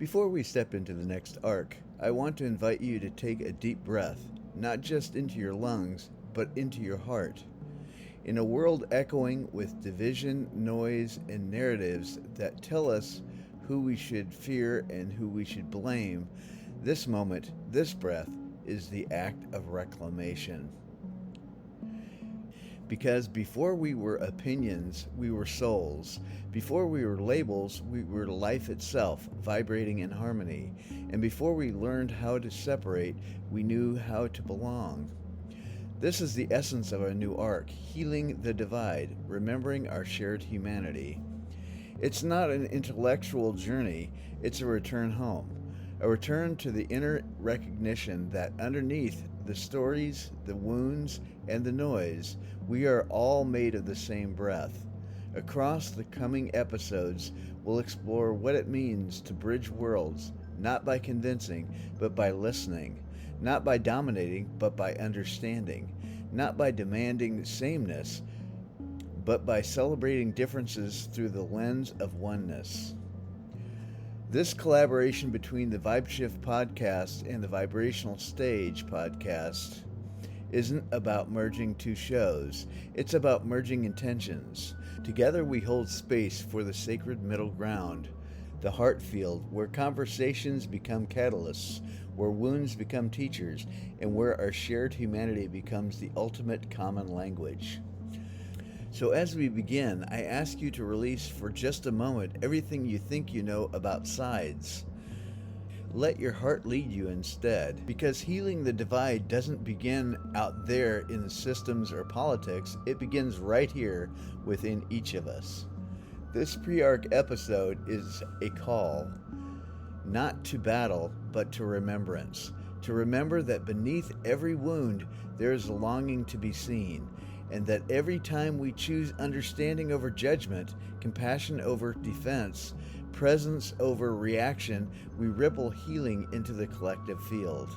Before we step into the next arc, I want to invite you to take a deep breath, not just into your lungs, but into your heart. In a world echoing with division, noise, and narratives that tell us who we should fear and who we should blame, this moment, this breath, is the act of reclamation. Because before we were opinions, we were souls. Before we were labels, we were life itself, vibrating in harmony. And before we learned how to separate, we knew how to belong. This is the essence of our new arc, healing the divide, remembering our shared humanity. It's not an intellectual journey, it's a return home. A return to the inner recognition that underneath the stories, the wounds, and the noise, we are all made of the same breath. Across the coming episodes, we'll explore what it means to bridge worlds, not by convincing, but by listening. Not by dominating, but by understanding. Not by demanding sameness, but by celebrating differences through the lens of oneness. This collaboration between the VybeShift Podcast and the Vybrational Stage Podcast isn't about merging two shows. It's about merging intentions. Together we hold space for the sacred middle ground, the heart field, where conversations become catalysts, where wounds become teachers, and where our shared humanity becomes the ultimate common language. So as we begin, I ask you to release for just a moment everything you think you know about sides. Let your heart lead you instead, because healing the divide doesn't begin out there in the systems or politics. It begins right here within each of us. This pre-arc episode is a call, not to battle, but to remembrance. To remember that beneath every wound, there is a longing to be seen, and that every time we choose understanding over judgment, compassion over defense, presence over reaction, we ripple healing into the collective field.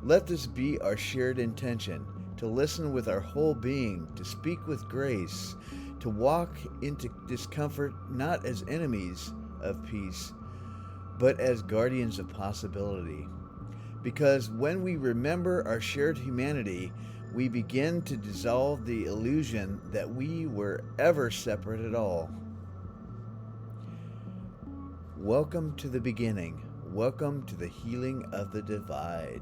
Let this be our shared intention, to listen with our whole being, to speak with grace, to walk into discomfort not as enemies of peace, but as guardians of possibility. Because when we remember our shared humanity, we begin to dissolve the illusion that we were ever separate at all. Welcome to the beginning. Welcome to the healing of the divide.